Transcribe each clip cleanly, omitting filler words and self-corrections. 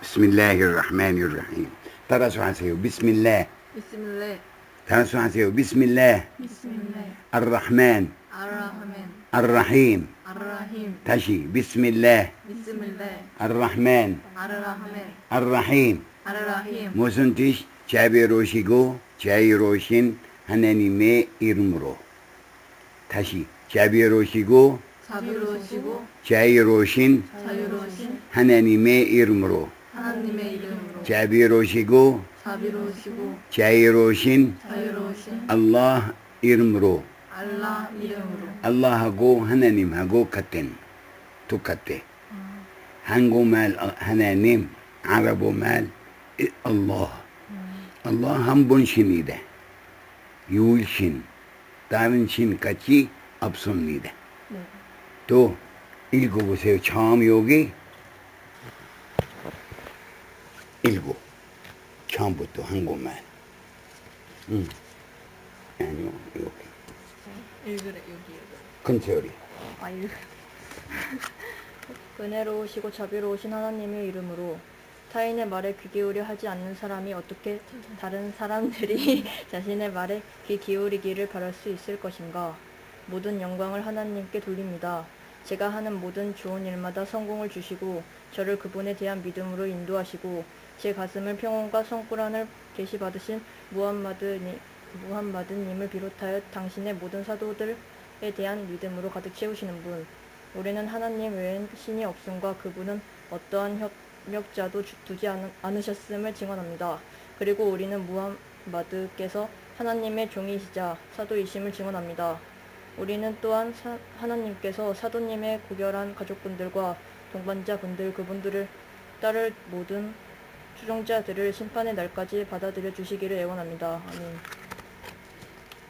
비스밀라히르rahmanirrahim. 따라서 하세요. 비스밀라. 비스밀라. 따라서 하세요. 비스밀라. 비스밀라. 알라흐만. 알라흐만. 알라힘. 알라힘. 다시 비스밀라. 비스밀라. 알라흐만. 알라흐만. 알라힘. 알라힘. 무슨 뜻? 자비로우시고 자유로우신 하나님의 이름으로. 다시 자비로우시고 자비로우시고 자유로우신 자유로우신 하나님의 이름으로. 하나님의 이름으로 자비로우시고 자비로우시고 자유로우신 자유로우신 알라 이름으로. 알라 이름으로 알라하고 하나님하고 같은 똑같대. 한국말 하나님, 아랍어말 알라. 알라 한 번 신이다. 유일신, 다른 신 같이 없습니다. 네. 또 읽어보세요. 처음 여기 읽어. 처음부터 한국말. 아니요, 여기. 읽으래 여기 큰 소리. 은혜로우시고 자비로우신 하나님의 이름으로 타인의 말에 귀 기울여 하지 않는 사람이 어떻게 다른 사람들이 자신의 말에 귀 기울이기를 바랄 수 있을 것인가? 모든 영광을 하나님께 돌립니다. 제가 하는 모든 좋은 일마다 성공을 주시고 저를 그분에 대한 믿음으로 인도하시고 제 가슴을 평온과 성불안을 계시받으신 무함마드님을 비롯하여 당신의 모든 사도들에 대한 믿음으로 가득 채우시는 분. 우리는 하나님 외엔 신이 없음과 그분은 어떠한 협력자도 두지 않으셨음을 증언합니다. 그리고 우리는 무함마드께서 하나님의 종이시자 사도이심을 증언합니다. 우리는 또한 하나님께서 사도님의 고결한 가족분들과 동반자분들 그분들을 따를 모든 추종자들을 심판의 날까지 받아들여 주시기를 애원합니다. 아멘.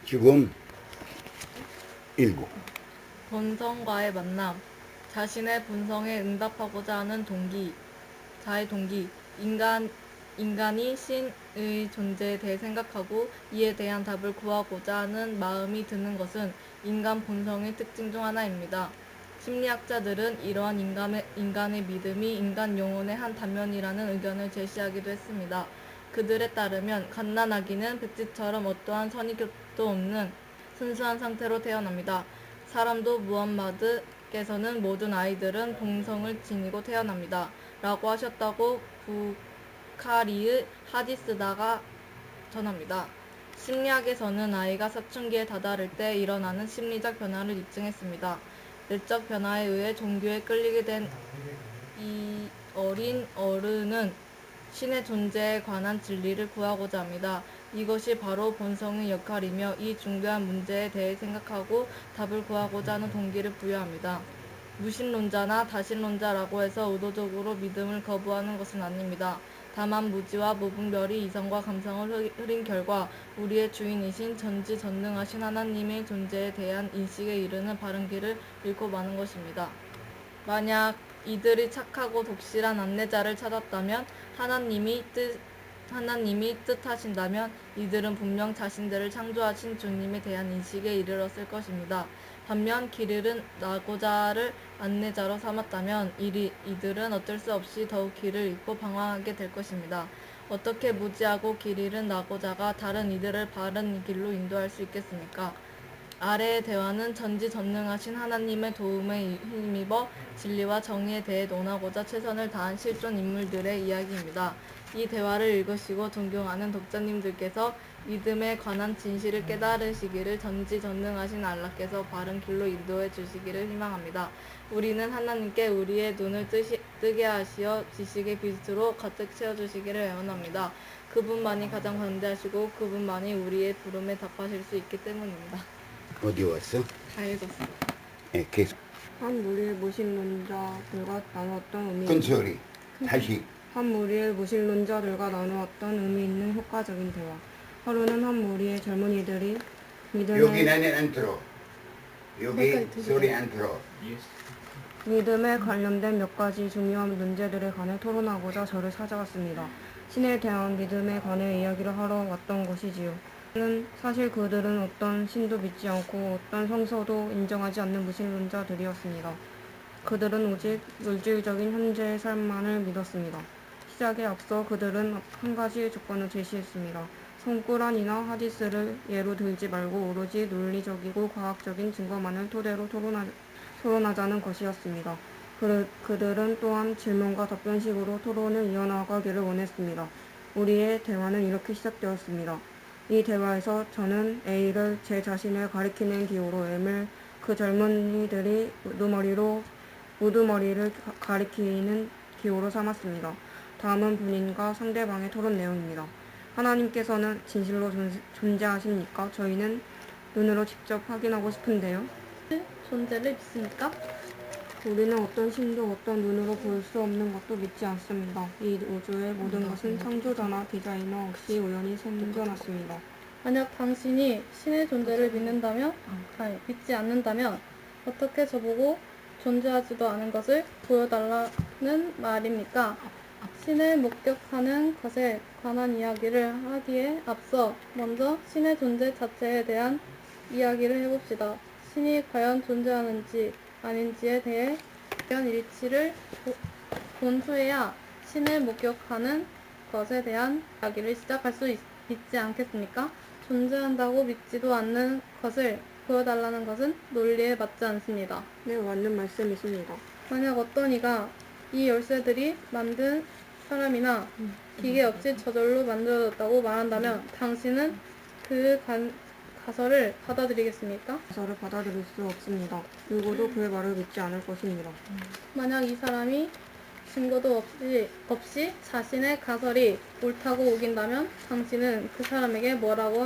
지금 읽어. 본성과의 만남, 자신의 본성에 응답하고자 하는 자의 동기, 인간이 신의 존재에 대해 생각하고 이에 대한 답을 구하고자 하는 마음이 드는 것은 인간 본성의 특징 중 하나입니다. 심리학자들은 이러한 인간의 믿음이 인간 영혼의 한 단면이라는 의견을 제시하기도 했습니다. 그들에 따르면 갓난아기는 백지처럼 어떠한 선입견도 없는 순수한 상태로 태어납니다. 사람도 무함마드께서는 모든 아이들은 본성을 지니고 태어납니다. 라고 하셨다고 부카리의 하디스다가 전합니다. 심리학에서는 아이가 사춘기에 다다를 때 일어나는 심리적 변화를 입증했습니다. 내적 변화에 의해 종교에 끌리게 된 이 어린 어른은 신의 존재에 관한 진리를 구하고자 합니다. 이것이 바로 본성의 역할이며 이 중요한 문제에 대해 생각하고 답을 구하고자 하는 동기를 부여합니다. 무신론자나 다신론자라고 해서 의도적으로 믿음을 거부하는 것은 아닙니다. 다만 무지와 무분별이 이성과 감성을 흐린 결과 우리의 주인이신 전지전능하신 하나님의 존재에 대한 인식에 이르는 바른 길을 잃고 마는 것입니다. 만약 이들이 착하고 독실한 안내자를 찾았다면 하나님이 뜻하신다면 이들은 분명 자신들을 창조하신 주님에 대한 인식에 이르렀을 것입니다. 반면 길을 나고자를 안내자로 삼았다면 이들은 어쩔 수 없이 더욱 길을 잃고 방황하게 될 것입니다. 어떻게 무지하고 길 잃은 나고자가 다른 이들을 바른 길로 인도할 수 있겠습니까? 아래의 대화는 전지전능하신 하나님의 도움에 힘입어 진리와 정의에 대해 논하고자 최선을 다한 실존 인물들의 이야기입니다. 이 대화를 읽으시고 존경하는 독자님들께서 믿음에 관한 진실을 깨달으시기를 전지전능하신 알라께서 바른 길로 인도해 주시기를 희망합니다. 우리는 하나님께 우리의 눈을 뜨게 하시어 지식의 빛으로 가득 채워주시기를 애원합니다. 그분만이 가장 관대하시고 그분만이 우리의 부름에 답하실 수 있기 때문입니다. 어디 왔어? 다 읽었어요. 네, 계속. 한 무리의 무신론자들과 나누었던 의미. 큰 소리. 다시. 한 무리의 무신론자들과 나누었던 의미 있는 효과적인 대화. 하루는 한 무리의 젊은이들이 여기 나는 안 들어. 여기 소리 안 들어. 믿음에 관련된 몇 가지 중요한 문제들에 관해 토론하고자 저를 찾아왔습니다. 신에 대한 믿음에 관해 이야기를 하러 왔던 것이지요. 사실 그들은 어떤 신도 믿지 않고 어떤 성서도 인정하지 않는 무신론자들이었습니다. 그들은 오직 물질적인 현재의 삶만을 믿었습니다. 시작에 앞서 그들은 한 가지 조건을 제시했습니다. 성꾸란이나 하디스를 예로 들지 말고 오로지 논리적이고 과학적인 증거만을 토대로 토론하자는 것이었습니다. 그들은 또한 질문과 답변식으로 토론을 이어나가기를 원했습니다. 우리의 대화는 이렇게 시작되었습니다. 이 대화에서 저는 A를 제 자신을 가리키는 기호로 M을 그 젊은이들이 우두머리를 가리키는 기호로 삼았습니다. 다음은 본인과 상대방의 토론 내용입니다. 하나님께서는 진실로 존재하십니까? 저희는 눈으로 직접 확인하고 싶은데요. 존재를 믿습니까? 우리는 어떤 신도 어떤 눈으로 볼 수 없는 것도 믿지 않습니다. 이 우주의 모든 것은 창조자나 디자이너 없이 우연히 생겨났습니다. 만약 당신이 신의 존재를 믿지 않는다면 어떻게 저보고 존재하지도 않은 것을 보여달라는 말입니까? 신을 목격하는 것에 관한 이야기를 하기에 앞서 먼저 신의 존재 자체에 대한 이야기를 해봅시다. 신이 과연 존재하는지 아닌지에 대해 의견 일치를 본 후에야 신을 목격하는 것에 대한 이야기를 시작할 수 있지 않겠습니까? 존재한다고 믿지도 않는 것을 보여달라는 것은 논리에 맞지 않습니다. 네, 맞는 말씀이십니다. 만약 어떤 이가 이 열쇠들이 만든 사람이나 기계 없이 저절로 만들어졌다고 말한다면 당신은 그 가설을 받아들이겠습니까? 가설을 받아들일 수 없습니다. 누구도 그의 말을 믿지 않을 것입니다. 만약 이 사람이 증거도 없이 자신의 가설이 옳다고 우긴다면 당신은 그 사람에게 뭐라고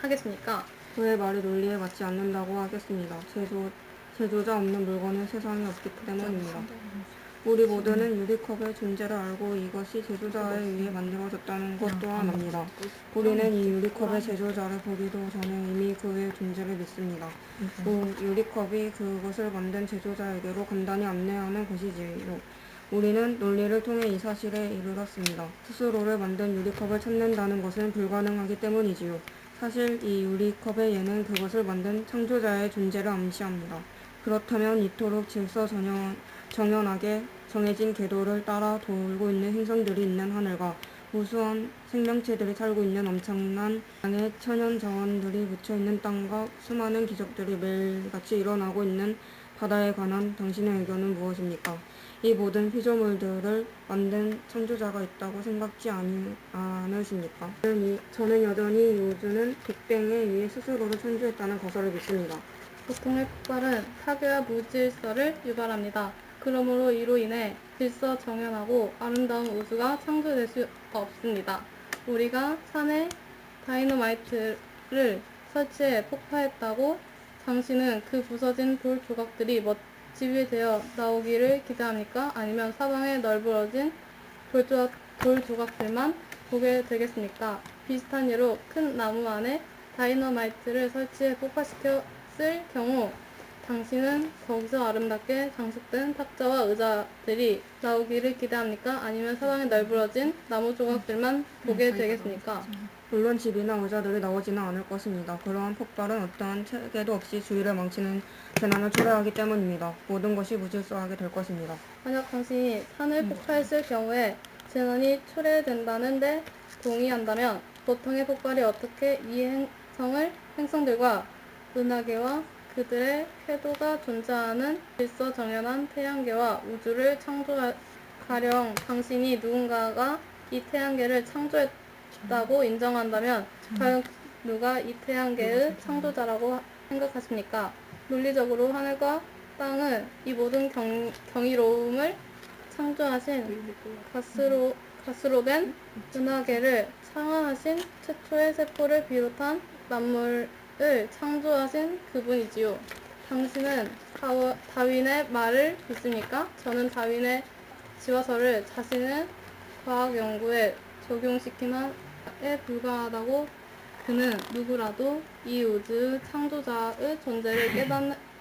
하겠습니까? 그의 말이 논리에 맞지 않는다고 하겠습니다. 제조자 없는 물건은 세상에 없기 때문입니다. 우리 모두는 유리컵의 존재를 알고 이것이 제조자에 의해 만들어졌다는 것 또한 압니다. 우리는 이 유리컵의 제조자를 보기도 전에 이미 그의 존재를 믿습니다. 유리컵이 그것을 만든 제조자에게로 간단히 안내하는 것이지요. 우리는 논리를 통해 이 사실에 이르렀습니다. 스스로를 만든 유리컵을 찾는다는 것은 불가능하기 때문이지요. 사실 이 유리컵의 예는 그것을 만든 창조자의 존재를 암시합니다. 그렇다면 이토록 정연하게 정해진 궤도를 따라 돌고 있는 행성들이 있는 하늘과 무수한 생명체들이 살고 있는 엄청난 양의 천연 자원들이 묻혀있는 땅과 수많은 기적들이 매일같이 일어나고 있는 바다에 관한 당신의 의견은 무엇입니까? 이 모든 피조물들을 만든 창조자가 있다고 생각지 않으십니까? 저는 여전히 이 우주는 빅뱅에 의해 스스로를 창조했다는 가설을 믿습니다. 보통의 폭발은 파괴와 무질서를 유발합니다. 그러므로 이로 인해 질서정연하고 아름다운 우주가 창조될 수 없습니다. 우리가 산에 다이너마이트를 설치해 폭파했다고 당신은 그 부서진 돌 조각들이 집이 되어 나오기를 기대합니까? 아니면 사방에 널브러진 돌 조각들만 보게 되겠습니까? 비슷한 예로 큰 나무 안에 다이너마이트를 설치해 폭파시켰을 경우 당신은 거기서 아름답게 장식된 탁자와 의자들이 나오기를 기대합니까? 아니면 사방에 널브러진 나무 조각들만 보게 되겠습니까? 물론 집이나 의자들이 나오지는 않을 것입니다. 그러한 폭발은 어떠한 체계도 없이 주위를 망치는 재난을 초래하기 때문입니다. 모든 것이 무질서하게 될 것입니다. 만약 당신이 산을 폭파했을 경우에 재난이 초래된다는 데 동의한다면 보통의 폭발이 어떻게 이 행성들과 은하계와 그들의 궤도가 존재하는 질서정연한 태양계와 우주를 가령 당신이 누군가가 이 태양계를 창조했다고 인정한다면 과연 누가 이 태양계의 창조자라고 생각하십니까? 논리적으로 하늘과 땅은 이 모든 경이로움을 창조하신 가스로 된 은하계를 창안하신 최초의 세포를 비롯한 만물을 창조하신 그분이지요. 당신은 다윈의 말을 믿습니까? 저는 다윈의 지화서를 자신의 과학 연구에 적용시키는 에 불과하다고 그는 누구라도 이 우주의 창조자의 존재를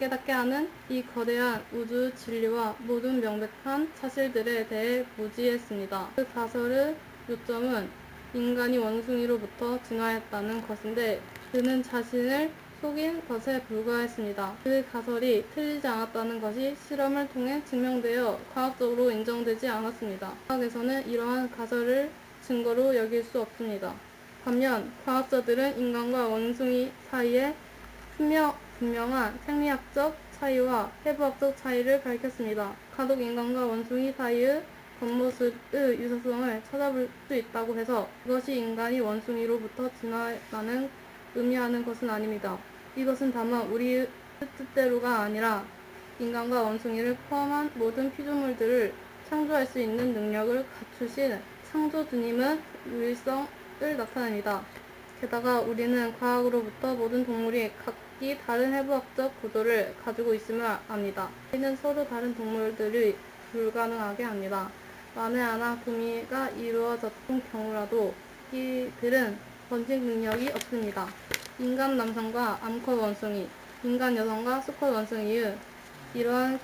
깨닫게 하는 이 거대한 우주 진리와 모든 명백한 사실들에 대해 무지했습니다. 그 가설의 요점은 인간이 원숭이로부터 진화했다는 것인데 그는 자신을 속인 것에 불과했습니다. 그 가설이 틀리지 않았다는 것이 실험을 통해 증명되어 과학적으로 인정되지 않았습니다. 과학에서는 이러한 가설을 증거로 여길 수 없습니다. 반면 과학자들은 인간과 원숭이 사이에 분명한 생리학적 차이와 해부학적 차이를 밝혔습니다. 가독 인간과 원숭이 사이의 겉모습의 유사성을 찾아볼 수 있다고 해서 이것이 인간이 원숭이로부터 진화라는 의미하는 것은 아닙니다. 이것은 다만 우리의 뜻대로가 아니라 인간과 원숭이를 포함한 모든 피조물들을 창조할 수 있는 능력을 갖추신 창조주님의 유일성을 나타냅니다. 게다가 우리는 과학으로부터 모든 동물이 각기 다른 해부학적 구조를 가지고 있음을 압니다. 우리는 서로 다른 동물들이 불가능하게 합니다. 만에 하나 구미가 이루어졌던 경우라도 이들은 번식 능력이 없습니다. 인간 남성과 암컷 원숭이, 인간 여성과 수컷 원숭이의 이러한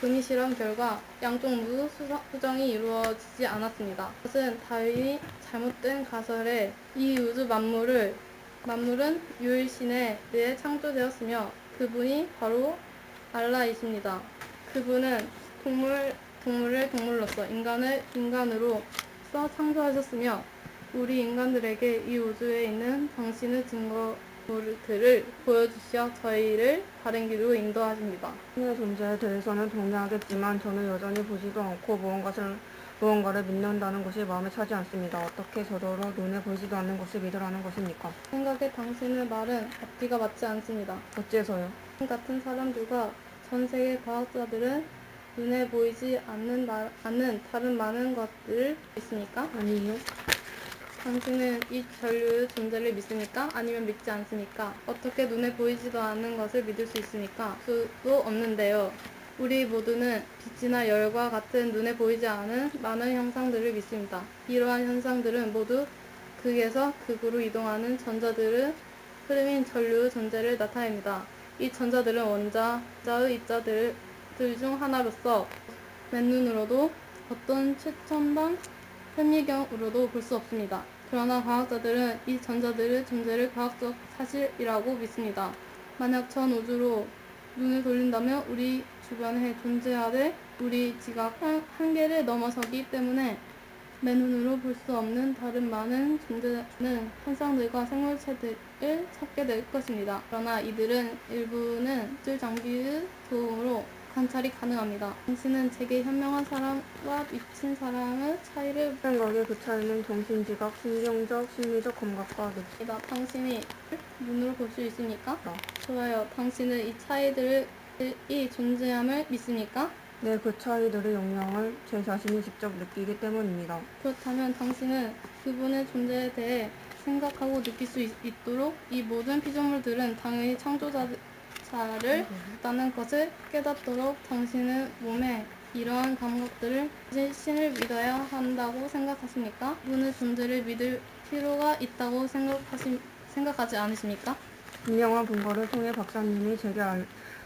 금이 실험 결과 양쪽 모두 수정이 이루어지지 않았습니다. 이것은 다윈이 잘못된 가설에 이 우주 만물은 유일신에 의해 창조되었으며 그분이 바로 알라이십니다. 그분은 동물을 동물로서 인간을 인간으로서 창조하셨으며 우리 인간들에게 이 우주에 있는 당신의 증거물들을 보여주시어 저희를 바른 길로 인도하십니다. 신의 존재에 대해서는 동의하겠지만 저는 여전히 보지도 않고 무언가를 믿는다는 것이 마음에 차지 않습니다. 어떻게 저더러 눈에 보이지도 않는 것을 믿으라는 것입니까? 생각에 당신의 말은 앞뒤가 맞지 않습니다. 어째서요? 같은 사람들과 전 세계 과학자들은 눈에 보이지 않는 다른 많은 것들을 믿습니까? 아니요. 당신은 이 전류의 존재를 믿습니까? 아니면 믿지 않습니까? 어떻게 눈에 보이지도 않는 것을 믿을 수 있습니까? 수도 없는데요. 우리 모두는 빛이나 열과 같은 눈에 보이지 않은 많은 현상들을 믿습니다. 이러한 현상들은 모두 극에서 극으로 이동하는 전자들의 흐름인 전류의 존재를 나타냅니다. 이 전자들은 원자의 입자들 중 하나로서 맨눈으로도 어떤 최첨단 현미경으로도 볼 수 없습니다. 그러나 과학자들은 이 전자들의 존재를 과학적 사실이라고 믿습니다. 만약 전 우주로 눈을 돌린다면 우리 주변에 존재하되 우리 지각 한계를 넘어서기 때문에 맨눈으로 볼 수 없는 다른 많은 존재는 현상들과 생물체들을 찾게 될 것입니다. 그러나 이들은 일부는 입술 장비의 도움으로 관찰이 가능합니다. 당신은 제게 현명한 사람과 미친 사람의 차이를 생각의 그 차이는 정신지각, 신경적, 심리적 감각과 묻니다. 당신이 눈으로 볼 수 있습니까? 네. 좋아요. 당신은 이 차이들이 존재함을 믿습니까? 네, 그 차이들의 영향을 제 자신이 직접 느끼기 때문입니다. 그렇다면 당신은 그분의 존재에 대해 생각하고 느낄 수 있도록 이 모든 피조물들은 당연히 창조자를 있다는 것을 깨닫도록 당신의 몸에 이러한 감각들을 신을 믿어야 한다고 생각하십니까? 그분의 존재를 믿을 필요가 있다고 생각하지 않으십니까? 분명한 근거를 통해 박사님이 제게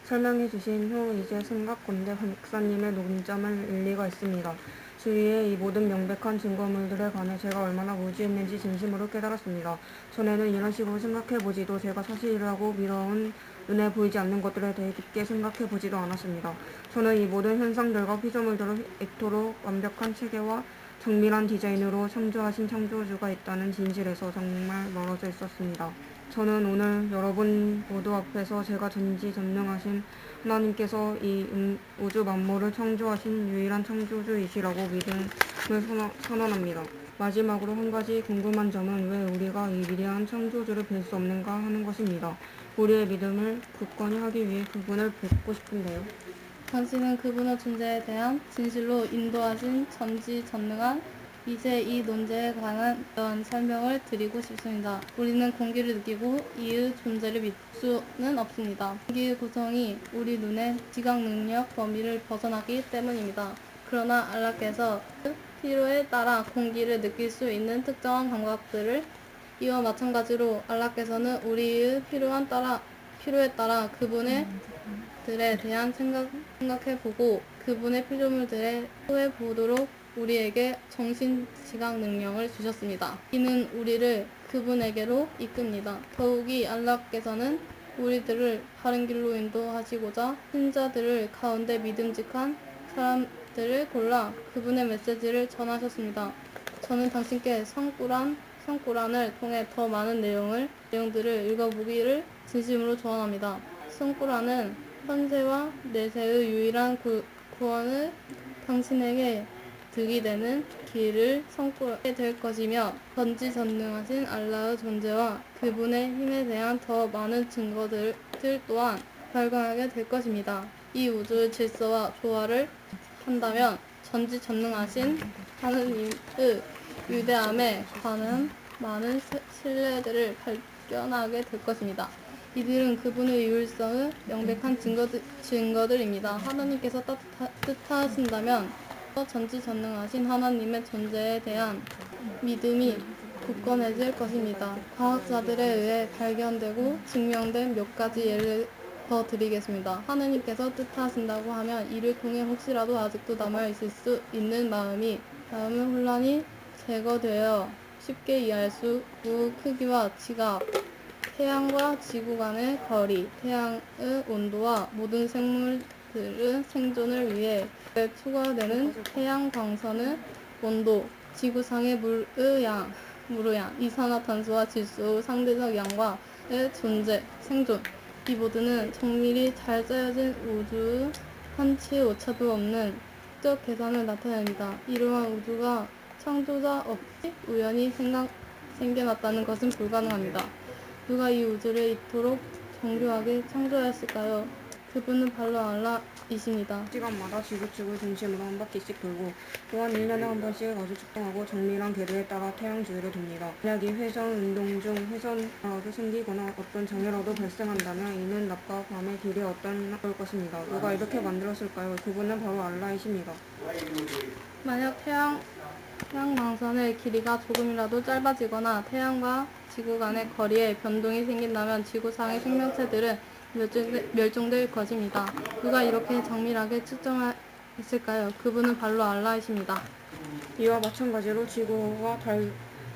설명해 주신 후 이제 생각건대 박사님의 논점을 일리가 있습니다. 주위의 이 모든 명백한 증거물들에 관해 제가 얼마나 무지했는지 진심으로 깨달았습니다. 전에는 이런 식으로 생각해 보지도 제가 사실이라고 믿어온 눈에 보이지 않는 것들에 대해 깊게 생각해 보지도 않았습니다. 저는 이 모든 현상들과 피조물들을 이토록 완벽한 체계와 정밀한 디자인으로 창조하신 창조주가 있다는 진실에서 정말 멀어져 있었습니다. 저는 오늘 여러분 모두 앞에서 제가 전지전능하신 하나님께서 이 우주 만물을 창조하신 유일한 창조주이시라고 믿음을 선언합니다. 마지막으로 한 가지 궁금한 점은 왜 우리가 이 위대한 창조주를 뵐 수 없는가 하는 것입니다. 우리의 믿음을 굳건히 하기 위해 그분을 뵙고 싶은데요. 당신은 그분의 존재에 대한 진실로 인도하신 전지전능한 이제 이 논제에 관한 설명을 드리고 싶습니다. 우리는 공기를 느끼고 이의 존재를 믿을 수는 없습니다. 공기의 구성이 우리 눈의 지각 능력 범위를 벗어나기 때문입니다. 그러나 알라께서 필요에 따라 공기를 느낄 수 있는 특정한 감각들을 이와 마찬가지로 알라께서는 우리의 필요에 따라 그분의 들에 대한 생각해보고 그분의 피조물들에 소해보도록 우리에게 정신지각 능력을 주셨습니다. 이는 우리를 그분에게로 이끕니다. 더욱이 알라께서는 우리들을 바른 길로 인도하시고자 신자들을 가운데 믿음직한 사람들을 골라 그분의 메시지를 전하셨습니다. 저는 당신께 성꾸란을 통해 더 많은 내용들을 읽어보기를 진심으로 조언합니다. 성꾸란은 현세와 내세의 유일한 구원을 당신에게 득이 되는 길을 선포하게 될 것이며 전지전능하신 알라의 존재와 그분의 힘에 대한 더 많은 증거들 또한 발견하게 될 것입니다. 이 우주의 질서와 조화를 한다면 전지전능하신 하느님의 위대함에 관한 많은 신뢰들을 발견하게 될 것입니다. 이들은 그분의 유일성의 명백한 증거들입니다. 하나님께서 뜻하신다면 전지전능하신 하나님의 존재에 대한 믿음이 굳건해질 것입니다. 과학자들에 의해 발견되고 증명된 몇 가지 예를 더 드리겠습니다. 하나님께서 뜻하신다고 하면 이를 통해 혹시라도 아직도 남아있을 수 있는 마음의 혼란이 제거되어 쉽게 이해할 수 있고 크기와 지각, 태양과 지구 간의 거리, 태양의 온도와 모든 생물들의 생존을 위해 초과되는 태양 광선의 온도, 지구상의 물의 양, 이산화탄소와 질소의 상대적 양과의 존재, 생존. 이 모두는 정밀히 잘 짜여진 우주의 한치의 오차도 없는 수적 계산을 나타냅니다. 이러한 우주가 창조자 없이 우연히 생겨났다는 것은 불가능합니다. 누가 이 우주를 이토록 정교하게 창조하였을까요? 그분은 바로 알라이십니다. 시간마다 지구축을 중심으로 한 바퀴씩 돌고 또한 1년에 한 번씩 아주 적당하고 정밀한 계도에 따라 태양 주위를 돕니다. 만약 이 회전 운동 중 회전이라도 생기거나 어떤 장애라도 발생한다면 이는 낮과 밤의 길이 어떤 것입니다. 누가 이렇게 만들었을까요? 그분은 바로 알라이십니다. 만약 태양 광선의 길이가 조금이라도 짧아지거나 태양과 지구 간의 거리에 변동이 생긴다면 지구상의 생명체들은 멸종될 것입니다. 누가 이렇게 정밀하게 측정했을까요? 그분은 바로 알라이십니다. 이와 마찬가지로 지구와 달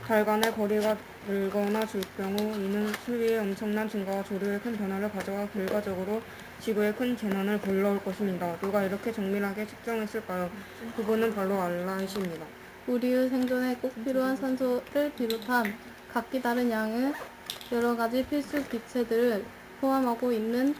간의 거리가 늘거나 줄 경우 이는 수위의 엄청난 증가와 조류의 큰 변화를 가져와 결과적으로 지구에 큰 재난을 불러올 것입니다. 누가 이렇게 정밀하게 측정했을까요? 그분은 바로 알라이십니다. 우리의 생존에 꼭 필요한 산소를 비롯한 각기 다른 양의 여러 가지 필수 기체들을 포함하고 있는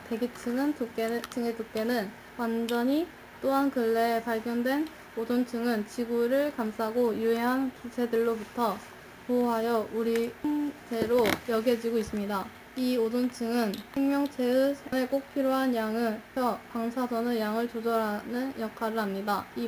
대기층의 두께는 완전히 또한 근래에 발견된 오존층은 지구를 감싸고 유해한 기체들로부터 보호하여 우리 형태로 여겨지고 있습니다. 이 오존층은 생명체의 생존에 꼭 필요한 양의 방사선의 양을 조절하는 역할을 합니다. 이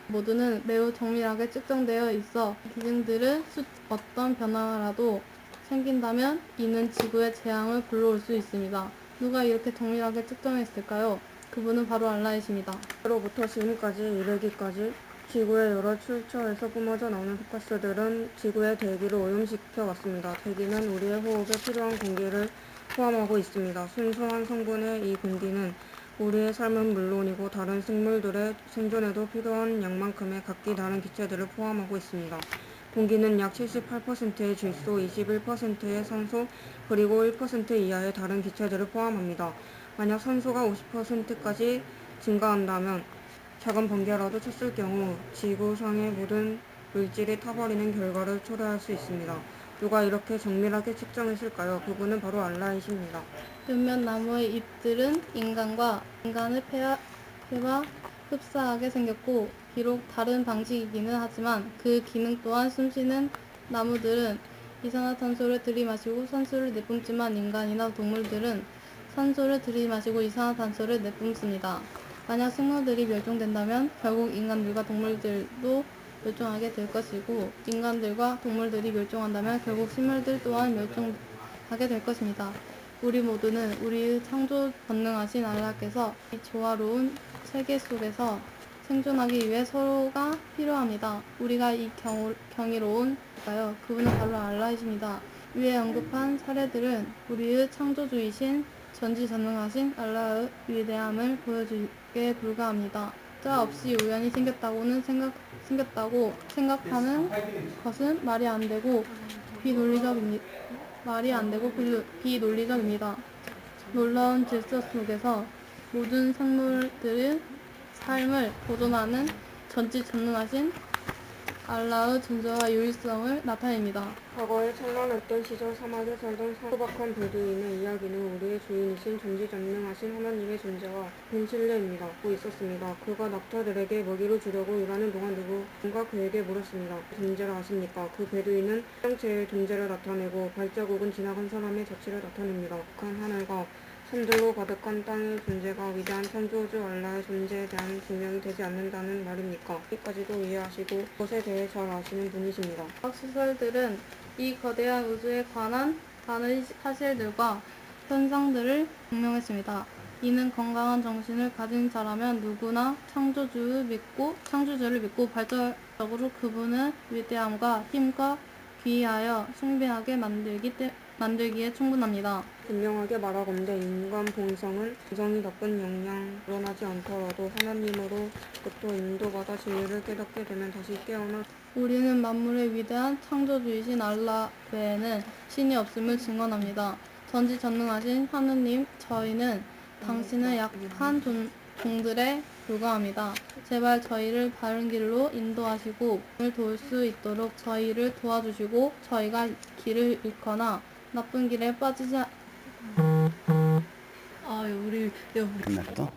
모두는 매우 정밀하게 측정되어 있어 기증들의 어떤 변화라도 생긴다면 이는 지구의 재앙을 불러올 수 있습니다. 누가 이렇게 정밀하게 측정했을까요? 그분은 바로 알라이십니다. 로부터 지금까지 이르기까지 지구의 여러 출처에서 뿜어져 나오는 독가스들은 지구의 대기를 오염시켜 왔습니다. 대기는 우리의 호흡에 필요한 공기를 포함하고 있습니다. 순수한 성분의 이 공기는 우리의 삶은 물론이고 다른 생물들의 생존에도 필요한 양만큼의 각기 다른 기체들을 포함하고 있습니다. 공기는 약 78%의 질소, 21%의 산소, 그리고 1% 이하의 다른 기체들을 포함합니다. 만약 산소가 50%까지 증가한다면 작은 번개라도 쳤을 경우 지구상의 모든 물질이 타버리는 결과를 초래할 수 있습니다. 누가 이렇게 정밀하게 측정했을까요? 그분은 바로 알라이십니다. 몇몇 나무의 잎들은 인간의 폐와 흡사하게 생겼고 비록 다른 방식이기는 하지만 그 기능 또한 숨쉬는 나무들은 이산화탄소를 들이마시고 산소를 내뿜지만 인간이나 동물들은 산소를 들이마시고 이산화탄소를 내뿜습니다. 만약 생물들이 멸종된다면 결국 인간들과 동물들도 멸종하게 될 것이고 인간들과 동물들이 멸종한다면 결국 식물들 또한 멸종하게 될 것입니다. 우리 모두는 우리의 창조 전능하신 알라께서 이 조화로운 세계 속에서 생존하기 위해 서로가 필요합니다. 우리가 이 경이로운가요? 그분은 바로 알라이십니다. 위에 언급한 사례들은 우리의 창조주이신 전지전능하신 알라의 위대함을 보여주기에 불과합니다. 자 없이 우연히 생겼다고 생각하는 것은 말이 안 되고 비논리적입니다. 놀라운 질서 속에서 모든 생물들의 삶을 보존하는 전지전능하신 알라의 존재와 유일성을 나타냅니다. 과거에 찬란했던 시절 사막에 살던 소박한 베두인의 이야기는 우리의 주인이신 전지전능하신 하나님의 존재와 빈신뢰입니다. 고 있었습니다. 그가 낙타들에게 먹이를 주려고 일하는 동안 누군가 그에게 물었습니다. 존재를 아십니까? 그 베두인은 생명체의 존재를 나타내고 발자국은 지나간 사람의 자취를 나타냅니다. 북한 하늘과 산들로 가득한 땅의 존재가 위대한 창조주 알라의 존재에 대한 증명이 되지 않는다는 말입니까? 여기까지도 이해하시고 그것에 대해 잘 아시는 분이십니다. 과학 시설들은 이 거대한 우주에 관한 많은 사실들과 현상들을 증명했습니다. 이는 건강한 정신을 가진 자라면 누구나 창조주를 믿고 발전적으로 그분의 위대함과 힘과 귀하여 숭배하게 만들기에 충분합니다. 분명하게 말하건대 인간 본성은 본성이 나쁜 영향 드러나지 않더라도 하나님으로부터 인도받아 진리를 깨닫게 되면 다시 깨어나 우리는 만물의 위대한 창조주이신 알라 외에는 신이 없음을 증언합니다. 전지전능하신 하느님, 저희는 당신의 약한 종들에 불과합니다. 제발 저희를 바른 길로 인도하시고 을 도울 수 있도록 저희를 도와주시고 저희가 길을 잃거나 나쁜 길에 빠지지 우리 끝났어?